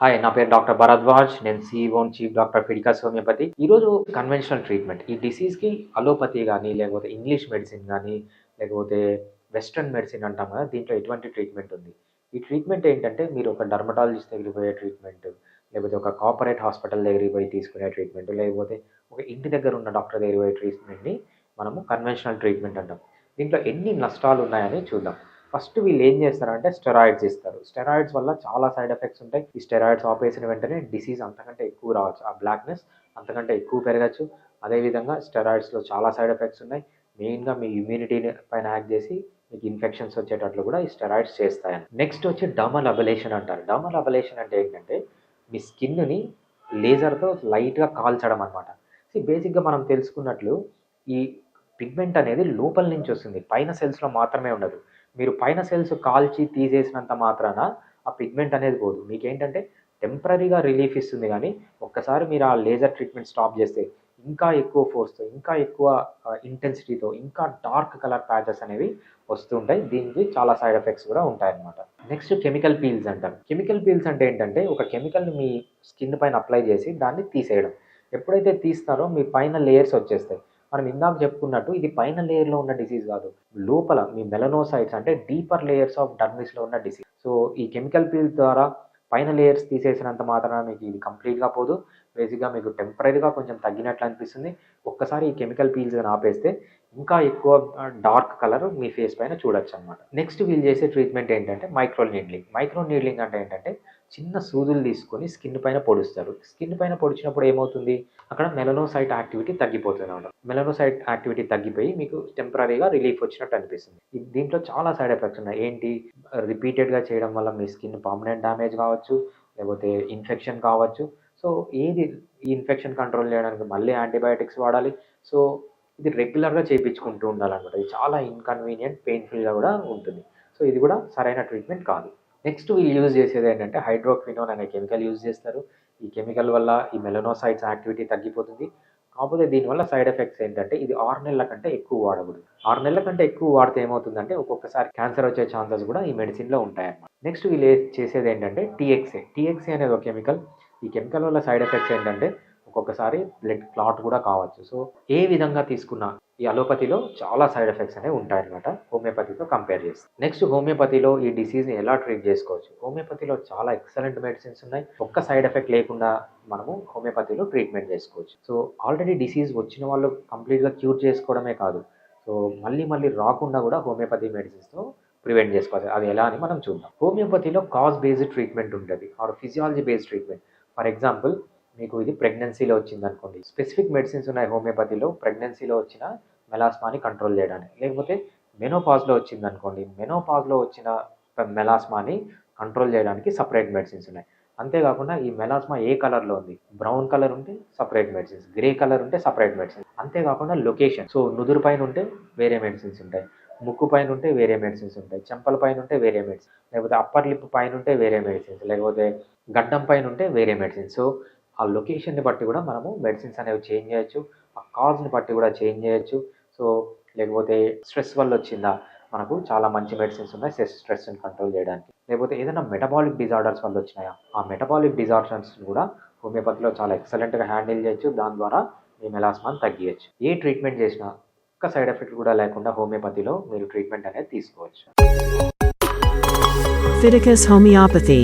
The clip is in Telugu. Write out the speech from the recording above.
హాయ్, నా పేరు డాక్టర్ భరద్వాజ్. నేను సీఈఓ అండ్ చీఫ్ డాక్టర్ ఫిడికాస్ హోమియోపతి. ఈరోజు కన్వెన్షనల్ ట్రీట్మెంట్ ఈ డిసీజ్‌కి అలోపతి గానీ, లేకపోతే ఇంగ్లీష్ మెడిసిన్ గానీ, లేకపోతే వెస్టర్న్ మెడిసిన్ అంటాం కదా! దీంట్లో ఎటువంటి ట్రీట్మెంట్ ఉంది. ఈ ట్రీట్మెంట్ ఏంటంటే మీరు ఒక డర్మటాలజిస్ట్ దగ్గరికి పోయే ట్రీట్మెంట్, లేకపోతే ఒక కార్పొరేట్ హాస్పిటల్ దగ్గరికి పోయి తీసుకునే ట్రీట్మెంట్, లేకపోతే ఒక ఇంటి దగ్గర ఉన్న డాక్టర్ దగ్గరికి పోయే ట్రీట్మెంట్‌ని మనము కన్వెన్షనల్ ట్రీట్మెంట్ అంటాం. దీంట్లో ఎన్ని నష్టాలున్నాయని చూద్దాం. ఫస్ట్ వీళ్ళు ఏం చేస్తారంటే స్టెరాయిడ్స్ ఇస్తారు. స్టెరాయిడ్స్ వల్ల చాలా సైడ్ ఎఫెక్ట్స్ ఉంటాయి. ఈ స్టెరాయిడ్స్ ఆపేసిన వెంటనే డిసీజ్ అంతకంటే ఎక్కువ రావచ్చు. ఆ బ్లాక్‌నెస్ అంతకంటే ఎక్కువ పెరగచ్చు. అదేవిధంగా స్టెరాయిడ్స్‌లో చాలా సైడ్ ఎఫెక్ట్స్ ఉన్నాయి. మెయిన్‌గా మీ ఇమ్యూనిటీని పైన యాక్ట్ చేసి మీకు ఇన్ఫెక్షన్స్ వచ్చేటట్లు కూడా ఈ స్టెరాయిడ్స్ చేస్తాయని. నెక్స్ట్ వచ్చి డర్మల్ అబలేషన్ అంటారు. డర్మల్ అబలేషన్ అంటే ఏంటంటే మీ స్కిన్‌ని లేజర్‌తో లైట్‌గా కాల్చడం అనమాట. బేసిక్‌గా మనం తెలుసుకున్నట్లు ఈ పిగ్మెంట్ అనేది లోపల నుంచి వస్తుంది. పైన సెల్స్‌లో మాత్రమే ఉండదు. మీరు పైన సెల్స్ కాల్చి తీసేసినంత మాత్రాన ఆ పిగ్మెంట్ అనేది పోదు. మీకేంటంటే టెంపరరీగా రిలీఫ్ ఇస్తుంది గానీ, ఒక్కసారి మీరు ఆ లేజర్ ట్రీట్మెంట్ స్టాప్ చేస్తే ఇంకా ఎక్కువ ఫోర్స్‌తో, ఇంకా ఎక్కువ ఇంటెన్సిటీతో, ఇంకా డార్క్ కలర్ ప్యాచెస్ అనేవి వస్తూ ఉంటాయి. దీనికి చాలా సైడ్ ఎఫెక్ట్స్ కూడా ఉంటాయన్నమాట. నెక్స్ట్ కెమికల్ పీల్స్ అంటారు. కెమికల్ పీల్స్ అంటే ఏంటంటే ఒక కెమికల్‌ని మీ స్కిన్ పైన అప్లై చేసి దాన్ని తీసేయడం. ఎప్పుడైతే తీస్తారో మీ పైన లేయర్స్ వచ్చేస్తాయి. మనం ఇందాక చెప్పుకున్నట్టు ఇది పైన లేయర్‌లో ఉన్న డిసీజ్ కాదు. లోపల మీ మెలనోసైట్స్ అంటే డీపర్ లేయర్స్ ఆఫ్ డర్మిస్‌లో ఉన్న డిసీజ్. సో, ఈ కెమికల్ పీల్ ద్వారా పైన లేయర్స్ తీసేసినంత మాత్రాన మీకు ఇది కంప్లీట్‌గా పోదు. బేసిక్‌గా మీకు టెంపరరీగా కొంచెం తగ్గినట్లు అనిపిస్తుంది. ఒక్కసారి ఈ కెమికల్ పీల్స్ గాని ఆపేస్తే ఇంకా ఎక్కువ డార్క్ కలర్ మీ ఫేస్ పైన చూడొచ్చనమాట. నెక్స్ట్ వీళ్ళు చేసే ట్రీట్మెంట్ ఏంటంటే మైక్రో నీడ్లింగ్. మైక్రో నీడ్లింగ్ అంటే ఏంటంటే చిన్న సూదులు తీసుకొని స్కిన్ పైన పొడుస్తారు. స్కిన్ పైన పొడిచినప్పుడు ఏమవుతుంది? అక్కడ మెలనోసైట్ యాక్టివిటీ తగ్గిపోతుందన్నమాట. మెలనోసైట్ యాక్టివిటీ తగ్గిపోయి మీకు టెంపరరీగా రిలీఫ్ వచ్చినట్టు అనిపిస్తుంది. దీంట్లో చాలా సైడ్ ఎఫెక్ట్స్ ఉన్నాయి. ఏంటి? రిపీటెడ్‌గా చేయడం వల్ల మీ స్కిన్ పర్మనెంట్ డ్యామేజ్ కావచ్చు, లేకపోతే ఇన్ఫెక్షన్ కావచ్చు. సో, ఏది ఈ ఇన్ఫెక్షన్ కంట్రోల్ చేయడానికి మళ్ళీ యాంటీబయాటిక్స్ వాడాలి. సో, ఇది రెగ్యులర్‌గా చేపించుకుంటూ ఉండాలన్నమాట. ఇది చాలా ఇన్‌కన్వీనియంట్, పెయిన్‌ఫుల్‌గా కూడా ఉంటుంది. సో, ఇది కూడా సరైన ట్రీట్మెంట్ కాదు. నెక్స్ట్ వీళ్ళు యూజ్ చేసేది ఏంటంటే హైడ్రోక్వినోన్ అనే కెమికల్ యూజ్ చేస్తారు. ఈ కెమికల్ వల్ల ఈ మెలనోసైట్స్ యాక్టివిటీ తగ్గిపోతుంది. కాకపోతే దీనివల్ల సైడ్ ఎఫెక్ట్స్ ఏంటంటే ఇది 6 నెలల కంటే ఎక్కువ వాడకూడదు. 6 నెలల కంటే ఎక్కువ వాడితే ఏమవుతుందంటే ఒక్కొక్కసారి క్యాన్సర్ వచ్చే ఛాన్సెస్ కూడా ఈ మెడిసిన్‌లో ఉంటాయన్నమాట. నెక్స్ట్ వీళ్ళు చేసేది ఏంటంటే టీఎక్స్ఏ. టీఎక్స్ఏ అనేది ఒక కెమికల్. ఈ కెమికల్ వల్ల సైడ్ ఎఫెక్ట్స్ ఏంటంటే ఒక్కొక్కసారి బ్లడ్ క్లాట్ కూడా కావచ్చు. సో, ఏ విధంగా తీసుకున్నా ఈ అలోపతిలో చాలా సైడ్ ఎఫెక్ట్స్ అనేవి ఉంటాయన్నమాట హోమియోపతితో కంపేర్ చేస్తే. నెక్స్ట్ హోమియోపతిలో ఈ డిసీజ్‌ని ఎలా ట్రీట్ చేసుకోవచ్చు? హోమియోపతిలో చాలా ఎక్సలెంట్ మెడిసిన్స్ ఉన్నాయి. ఒక్క సైడ్ ఎఫెక్ట్ లేకుండా మనము హోమియోపతిలో ట్రీట్మెంట్ చేసుకోవచ్చు. సో, ఆల్రెడీ డిసీజ్ వచ్చిన వాళ్ళు కంప్లీట్‌గా క్యూర్ చేసుకోవడమే కాదు. సో, మళ్ళీ రాకుండా కూడా హోమియోపతి మెడిసిన్స్‌తో ప్రివెంట్ చేసుకోవచ్చు. అది ఎలా అని మనం చూద్దాం. హోమియోపతిలో కాజ్ బేస్డ్ ట్రీట్మెంట్ ఉంటుంది or physiology based treatment. For example మీకు ఇది ప్రెగ్నెన్సీలో వచ్చిందనుకోండి. స్పెసిఫిక్ మెడిసిన్స్ ఉన్నాయి హోమియోపతిలో ప్రెగ్నెన్సీలో వచ్చిన మెలాస్మాని కంట్రోల్ చేయడానికి. లేకపోతే మెనోపాజ్‌లో వచ్చిందనుకోండి. మెనోపాజ్‌లో వచ్చిన మెలాస్మాని కంట్రోల్ చేయడానికి సెపరేట్ మెడిసిన్స్ ఉన్నాయి. అంతేకాకుండా ఈ మెలాస్మా ఏ కలర్‌లో ఉంది? బ్రౌన్ కలర్ ఉంటే సెపరేట్ మెడిసిన్స్. గ్రే కలర్ ఉంటే సెపరేట్ మెడిసిన్స్. అంతేకాకుండా లొకేషన్. సో, నుదురు పైన ఉంటే వేరే మెడిసిన్స్ ఉంటాయి. ముక్కు పైన ఉంటే వేరే మెడిసిన్స్ ఉంటాయి. చెంపల పైన ఉంటే వేరే మెడిసిన్స్. లేకపోతే అప్పర్ లిప్ పైన ఉంటే వేరే మెడిసిన్స్. లేకపోతే గడ్డం పైన ఉంటే వేరే మెడిసిన్స్. సో, ఆ లొకేషన్‌ని బట్టి కూడా మనము మెడిసిన్స్ అనేవి చేంజ్ చేయొచ్చు. ఆ కాజ్‌ని బట్టి కూడా చేంజ్ చేయొచ్చు. సో, లేకపోతే స్ట్రెస్ వల్ల వచ్చిందా? మనకు చాలా మంచి మెడిసిన్స్ ఉన్నాయి స్ట్రెస్‌ని కంట్రోల్ చేయడానికి. లేకపోతే ఏదైనా మెటబాలిక్ డిజార్డర్స్ వల్ల వచ్చినాయా? ఆ మెటబాలిక్ డిజార్డర్స్‌ని కూడా హోమియోపతిలో చాలా ఎక్సలెంట్‌గా హ్యాండిల్ చేయొచ్చు. దాని ద్వారా మీ మెలాస్మాని తగ్గియచ్చు. ఏ ట్రీట్మెంట్ చేసినా ఒక్క సైడ్ ఎఫెక్ట్ కూడా లేకుండా హోమియోపతిలో మీరు ట్రీట్మెంట్ అనేది తీసుకోవచ్చు. Fiticus Homeopathy